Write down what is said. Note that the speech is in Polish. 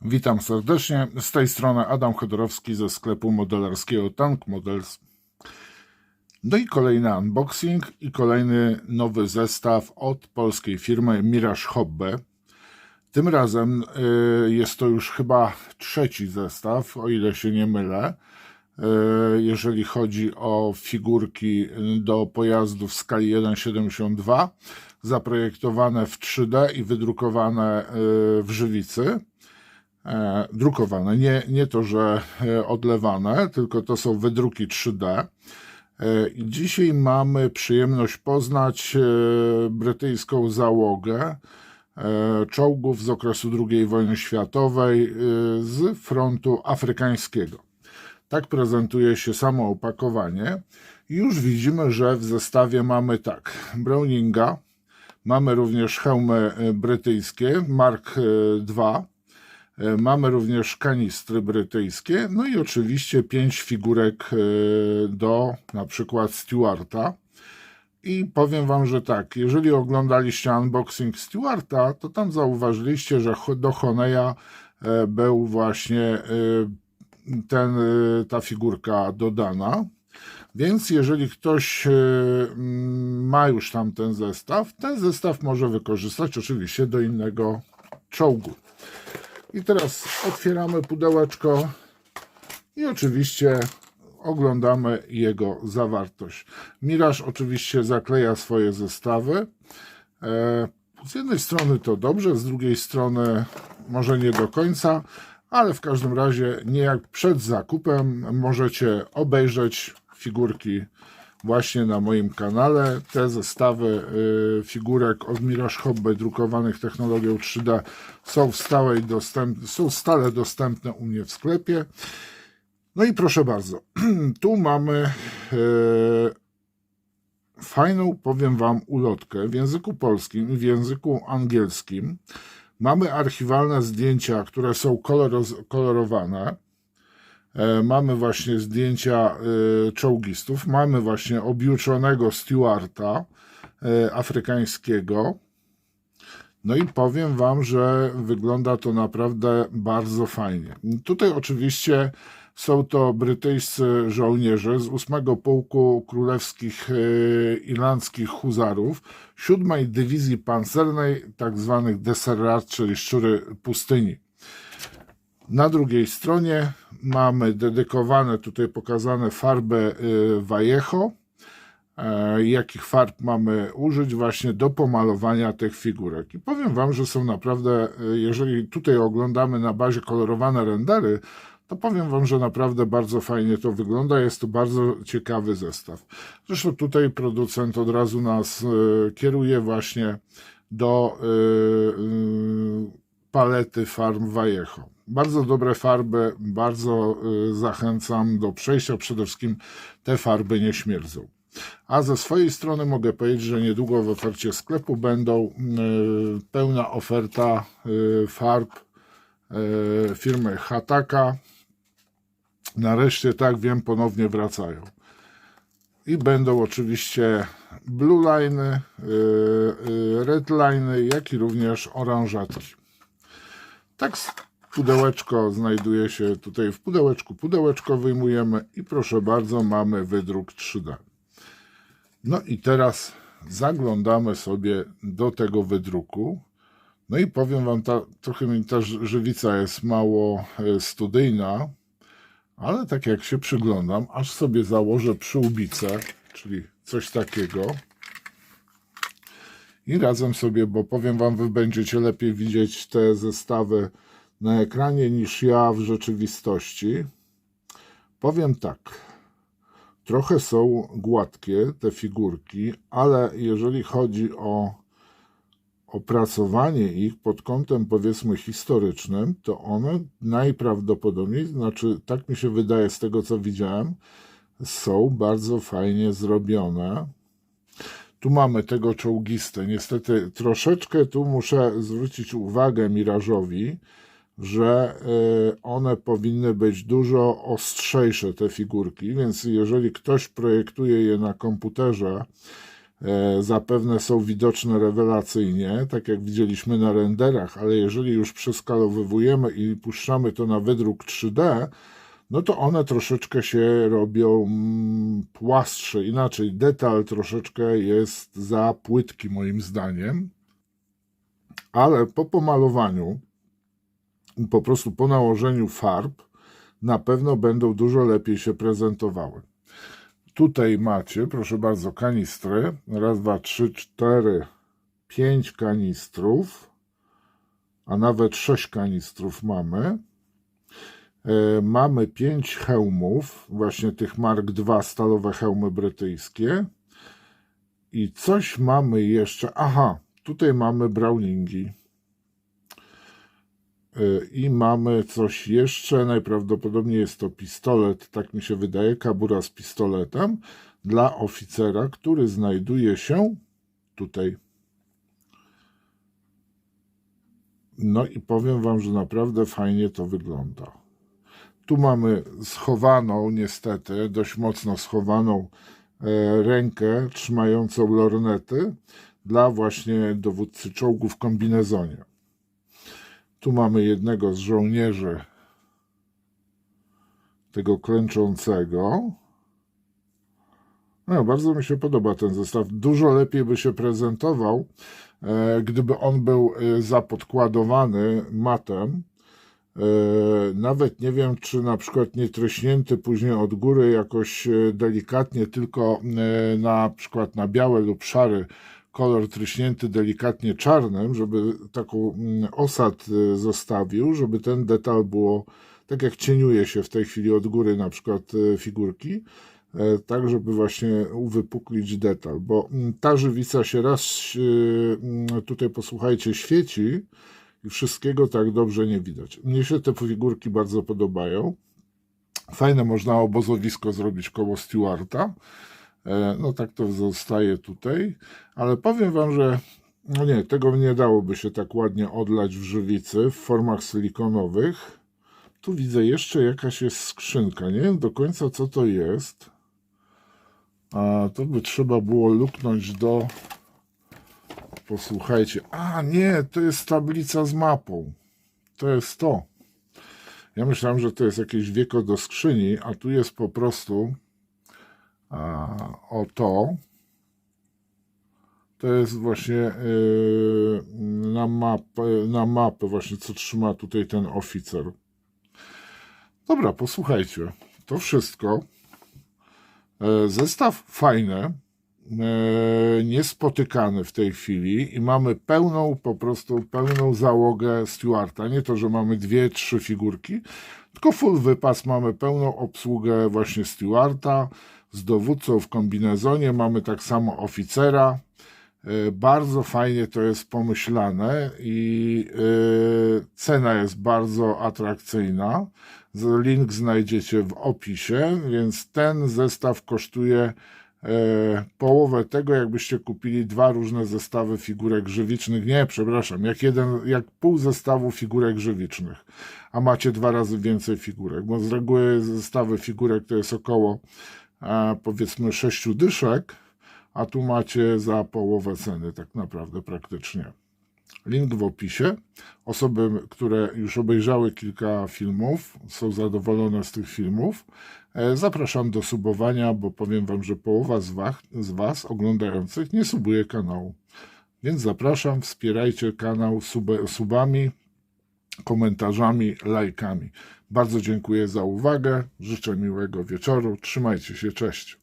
Witam serdecznie, z tej strony Adam Chodorowski ze sklepu modelarskiego Tank Models. No i kolejny unboxing i kolejny nowy zestaw od polskiej firmy Mirage Hobby. Tym razem jest to już chyba trzeci zestaw, o ile się nie mylę, jeżeli chodzi o figurki do pojazdów w skali 1,72, zaprojektowane w 3D i wydrukowane w żywicy. Drukowane, nie to, że odlewane, tylko to są wydruki 3D. I dzisiaj mamy przyjemność poznać brytyjską załogę czołgów z okresu II wojny światowej z frontu afrykańskiego. Tak prezentuje się samo opakowanie. I już widzimy, że w zestawie mamy tak, Browninga, mamy również hełmy brytyjskie Mark II, mamy również kanistry brytyjskie, no i oczywiście 5 figurek do na przykład Stewarta. I powiem wam, że tak, jeżeli oglądaliście unboxing Stewarta, to tam zauważyliście, że do Honeya był właśnie ta figurka dodana. Więc jeżeli ktoś ma już tam ten zestaw może wykorzystać oczywiście do innego czołgu. I teraz otwieramy pudełeczko i oczywiście oglądamy jego zawartość. Mirage oczywiście zakleja swoje zestawy. Z jednej strony to dobrze, z drugiej strony może nie do końca, ale w każdym razie niejak przed zakupem możecie obejrzeć figurki właśnie na moim kanale. Te zestawy figurek od Mirage Hobby drukowanych technologią 3D są stale dostępne u mnie w sklepie. No i proszę bardzo, tu mamy fajną, powiem wam, ulotkę w języku polskim i w języku angielskim. Mamy archiwalne zdjęcia, które są kolorowane. Mamy właśnie zdjęcia czołgistów, mamy właśnie objuczonego Stewarta afrykańskiego. No i powiem wam, że wygląda to naprawdę bardzo fajnie. Tutaj oczywiście są to brytyjscy żołnierze z 8 Pułku Królewskich Irlandzkich Huzarów, 7 Dywizji Pancernej, tak zwanych Desert, czyli Szczury Pustyni. Na drugiej stronie mamy dedykowane, tutaj pokazane farby Vallejo, jakich farb mamy użyć właśnie do pomalowania tych figurek. I powiem wam, że są naprawdę, jeżeli tutaj oglądamy na bazie kolorowane rendery, to powiem wam, że naprawdę bardzo fajnie to wygląda. Jest to bardzo ciekawy zestaw. Zresztą tutaj producent od razu nas kieruje właśnie do palety farb Vallejo. Bardzo dobre farby, bardzo zachęcam do przejścia. Przede wszystkim te farby nie śmierdzą. A ze swojej strony mogę powiedzieć, że niedługo w ofercie sklepu będą pełna oferta farb firmy Hataka. Nareszcie, tak wiem, ponownie wracają. I będą oczywiście blue line'y, red line'y, jak i również oranżatki. Tak, pudełeczko znajduje się tutaj w pudełeczku. Pudełeczko wyjmujemy i proszę bardzo, mamy wydruk 3D. No i teraz zaglądamy sobie do tego wydruku. No i powiem wam, trochę mi ta żywica jest mało studyjna, ale tak jak się przyglądam, aż sobie założę przyłbicę, czyli coś takiego. I razem sobie, bo powiem wam, wy będziecie lepiej widzieć te zestawy na ekranie niż ja w rzeczywistości. Powiem tak, trochę są gładkie te figurki, ale jeżeli chodzi o opracowanie ich pod kątem, powiedzmy, historycznym, to one najprawdopodobniej, znaczy tak mi się wydaje z tego, co widziałem, są bardzo fajnie zrobione. Tu mamy tego czołgistę. Niestety troszeczkę tu muszę zwrócić uwagę Mirage'owi, że one powinny być dużo ostrzejsze, te figurki, więc jeżeli ktoś projektuje je na komputerze zapewne są widoczne rewelacyjnie, tak jak widzieliśmy na renderach, ale jeżeli już przeskalowywujemy i puszczamy to na wydruk 3D, no to one troszeczkę się robią płastsze, inaczej detal troszeczkę jest za płytki moim zdaniem, ale po pomalowaniu, po prostu po nałożeniu farb, na pewno będą dużo lepiej się prezentowały. Tutaj macie, proszę bardzo, kanistry. Raz, dwa, trzy, cztery, 5 kanistrów, a nawet 6 kanistrów mamy. Mamy 5 hełmów, właśnie tych Mark II stalowe hełmy brytyjskie. I coś mamy jeszcze, aha, tutaj mamy Browningi. I mamy coś jeszcze, najprawdopodobniej jest to pistolet, tak mi się wydaje, kabura z pistoletem dla oficera, który znajduje się tutaj. No i powiem wam, że naprawdę fajnie to wygląda. Tu mamy schowaną, niestety, dość mocno schowaną rękę trzymającą lornety dla właśnie dowódcy czołgu w kombinezonie. Tu mamy jednego z żołnierzy tego klęczącego. No, bardzo mi się podoba ten zestaw. Dużo lepiej by się prezentował, gdyby on był zapodkładowany matem. Nawet nie wiem, czy na przykład nie treśnięty później od góry jakoś delikatnie, tylko na przykład na biały lub szary kolor tryśnięty delikatnie czarnym, żeby taką osad zostawił, żeby ten detal było, tak jak cieniuje się w tej chwili od góry na przykład figurki, tak żeby właśnie uwypuklić detal, bo ta żywica się raz, tutaj posłuchajcie, świeci i wszystkiego tak dobrze nie widać. Mnie się te figurki bardzo podobają. Fajne można obozowisko zrobić koło Stewarta. No tak to zostaje tutaj, ale powiem wam, że no nie, tego nie dałoby się tak ładnie odlać w żywicy w formach silikonowych. Tu widzę jeszcze jakaś jest skrzynka, nie wiem do końca co to jest, a to by trzeba było luknąć do, posłuchajcie, a nie, to jest tablica z mapą, to jest to. Ja myślałem, że to jest jakieś wieko do skrzyni, a tu jest po prostu o to. To jest właśnie na mapę właśnie, co trzyma tutaj ten oficer. Dobra, posłuchajcie. To wszystko. Zestaw fajny, niespotykany w tej chwili i mamy pełną, po prostu pełną załogę Stewarta. Nie to, że mamy 2-3 figurki, tylko full wypas, mamy pełną obsługę właśnie Stewarta z dowódcą w kombinezonie, mamy tak samo oficera. Bardzo fajnie to jest pomyślane i cena jest bardzo atrakcyjna. Link znajdziecie w opisie, więc ten zestaw kosztuje połowę tego, jakbyście kupili 2 różne zestawy figurek żywicznych. Nie, przepraszam, jak pół zestawu figurek żywicznych, a macie 2 razy więcej figurek, bo z reguły zestawy figurek to jest około powiedzmy 6 dyszek, a tu macie za połowę ceny tak naprawdę praktycznie. Link w opisie. Osoby, które już obejrzały kilka filmów, są zadowolone z tych filmów, zapraszam do subowania, bo powiem wam, że połowa z was oglądających nie subuje kanału. Więc zapraszam, wspierajcie kanał subami, komentarzami, lajkami. Bardzo dziękuję za uwagę, życzę miłego wieczoru, trzymajcie się, cześć.